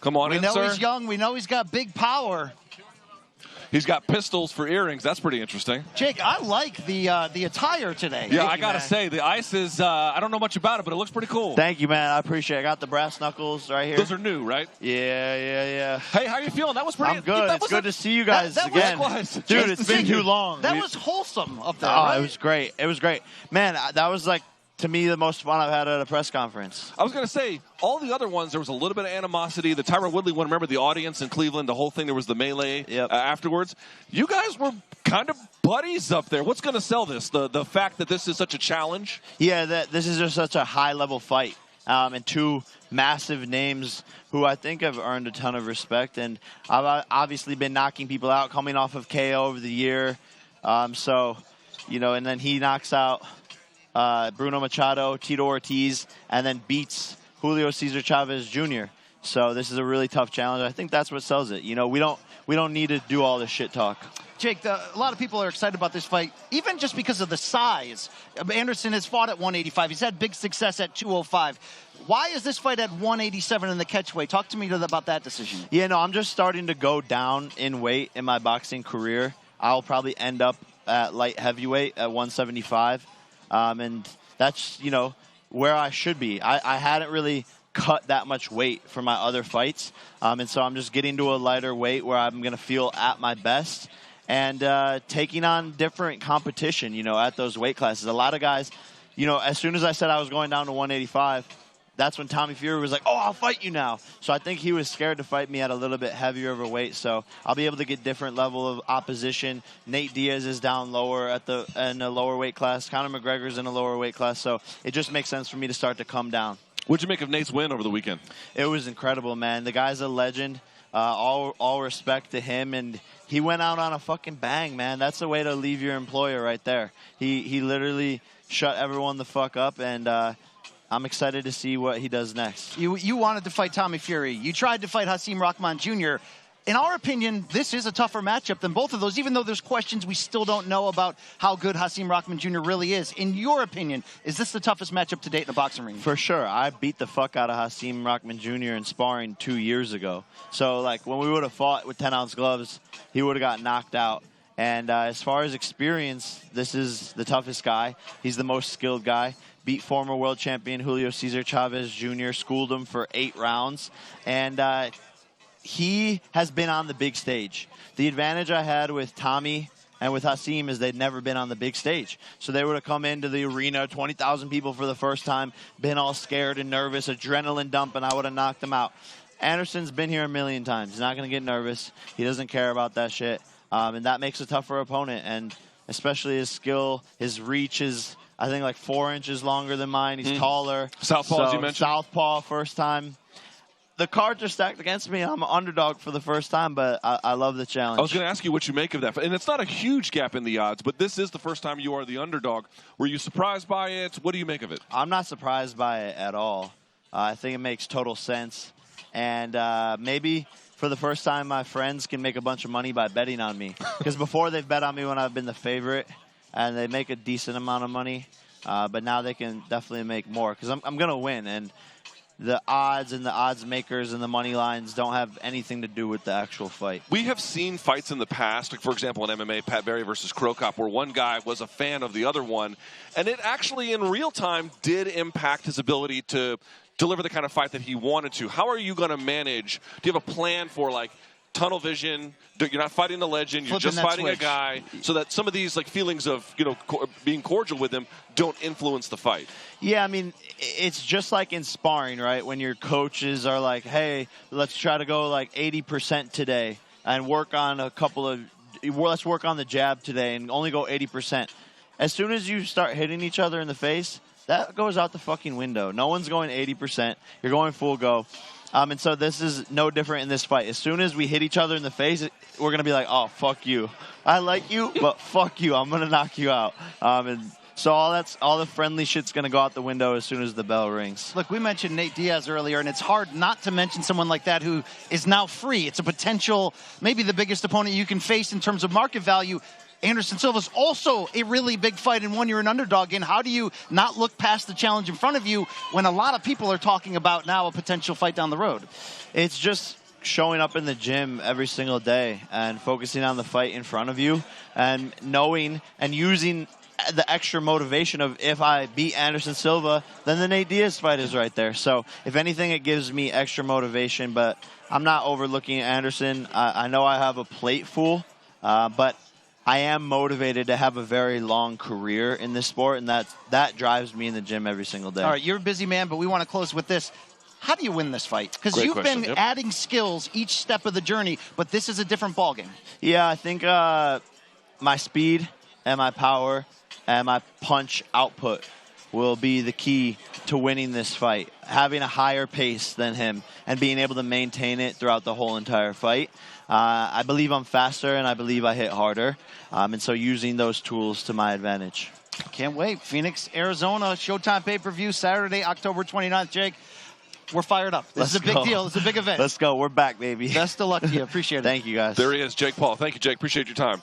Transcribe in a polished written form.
Come on in, sir. We know he's young. We know he's got big power. He's got pistols for earrings. That's pretty interesting. Jake, I like the attire today. Yeah, I got to say, the ice is, I don't know much about it, but it looks pretty cool. Thank you, man. I appreciate it. I got the brass knuckles right here. Those are new, right? Yeah. Hey, how are you feeling? That was pretty... I'm good. It's good to see you guys again. Dude, it's been too long. That was wholesome up there, Oh, right? it was great. It was great. Man, that was like, to me, the most fun I've had at a press conference. I was going to say, all the other ones, there was a little bit of animosity. The Tyron Woodley one, remember the audience in Cleveland, the whole thing, there was the melee afterwards. You guys were kind of buddies up there. What's going to sell this? The fact that this is such a challenge? Yeah, this is just such a high-level fight. And two massive names who I think have earned a ton of respect. And I've obviously been knocking people out coming off of KO over the year. So, you know, and then he knocks out Bruno Machado, Tito Ortiz, and then beats Julio Cesar Chavez Jr. So this is a really tough challenge. I think that's what sells it. You know, we don't need to do all this shit talk. Jake, a lot of people are excited about this fight, even just because of the size. Anderson has fought at 185. He's had big success at 205. Why is this fight at 187 in the catchweight? Talk to me about that decision. Yeah, no, I'm just starting to go down in weight in my boxing career. I'll probably end up at light heavyweight at 175. And that's, you know, where I should be. I hadn't really cut that much weight for my other fights. And so I'm just getting to a lighter weight where I'm going to feel at my best and taking on different competition, you know, at those weight classes. A lot of guys, you know, as soon as I said I was going down to 185, that's when Tommy Fury was like, oh, I'll fight you now. So I think he was scared to fight me at a little bit heavier of a weight. So I'll be able to get different level of opposition. Nate Diaz is down lower in a lower weight class. Conor McGregor's in a lower weight class. So it just makes sense for me to start to come down. What'd you make of Nate's win over the weekend? It was incredible, man. The guy's a legend. All respect to him. And he went out on a fucking bang, man. That's the way to leave your employer right there. He literally shut everyone the fuck up. And I'm excited to see what he does next. You wanted to fight Tommy Fury. You tried to fight Hasim Rahman Jr. In our opinion, this is a tougher matchup than both of those, even though there's questions we still don't know about how good Hasim Rahman Jr. really is. In your opinion, is this the toughest matchup to date in a boxing ring? For sure. I beat the fuck out of Hasim Rahman Jr. in sparring 2 years ago. So, like, when we would have fought with 10-ounce gloves, he would have got knocked out. And as far as experience, this is the toughest guy. He's the most skilled guy. Beat former world champion Julio Cesar Chavez Jr., schooled him for 8 rounds. And he has been on the big stage. The advantage I had with Tommy and with Hasim is they'd never been on the big stage. So they would have come into the arena, 20,000 people for the first time, been all scared and nervous, adrenaline dump, and I would have knocked them out. Anderson's been here a million times. He's not going to get nervous. He doesn't care about that shit. And that makes a tougher opponent. And especially his skill, his reach is, I think, like 4 inches longer than mine. He's taller. Southpaw, as you mentioned. Southpaw, first time. The cards are stacked against me. I'm an underdog for the first time, but I love the challenge. I was going to ask you what you make of that. And it's not a huge gap in the odds, but this is the first time you are the underdog. Were you surprised by it? What do you make of it? I'm not surprised by it at all. I think it makes total sense. And maybe for the first time, my friends can make a bunch of money by betting on me. Because before, they've bet on me when I've been the favorite, and they make a decent amount of money. But now they can definitely make more because I'm going to win. And the odds and the odds makers and the money lines don't have anything to do with the actual fight. We have seen fights in the past, like for example in MMA, Pat Barry versus Krokop, where one guy was a fan of the other one, and it actually in real time did impact his ability to deliver the kind of fight that he wanted to. How are you going to manage? Do you have a plan for like tunnel vision? You're not fighting the legend. You're just fighting a guy, so that some of these like feelings of being cordial with him don't influence the fight. Yeah, I mean, it's just like in sparring, right? When your coaches are like, "Hey, let's try to go like 80% today and work on let's work on the jab today and only go 80%." As soon as you start hitting each other in the face, that goes out the fucking window. No one's going 80%. You're going full go. And so this is no different in this fight. As soon as we hit each other in the face, we're going to be like, oh, fuck you. I like you, but fuck you. I'm going to knock you out. And so all the friendly shit's going to go out the window as soon as the bell rings. Look, we mentioned Nate Diaz earlier, and it's hard not to mention someone like that who is now free. It's a potential, maybe the biggest opponent you can face in terms of market value. Anderson Silva is also a really big fight and one you're an underdog in. How do you not look past the challenge in front of you when a lot of people are talking about now a potential fight down the road? It's just showing up in the gym every single day and focusing on the fight in front of you and knowing and using the extra motivation of if I beat Anderson Silva, then the Nate Diaz fight is right there. So if anything, it gives me extra motivation, but I'm not overlooking Anderson. I know I have a plate full, but I am motivated to have a very long career in this sport, and that drives me in the gym every single day. All right, you're a busy man, but we want to close with this. How do you win this fight? Because you've been adding skills each step of the journey, but this is a different ballgame. Yeah, I think my speed and my power and my punch output will be the key to winning this fight. Having a higher pace than him and being able to maintain it throughout the whole entire fight. I believe I'm faster and I believe I hit harder. And so using those tools to my advantage. Can't wait. Phoenix, Arizona, Showtime pay-per-view, Saturday, October 29th. Jake, we're fired up. This is a big deal. It's a big event. Let's go. We're back, baby. Best of luck to you. Appreciate it. Thank you, guys. There he is, Jake Paul. Thank you, Jake. Appreciate your time.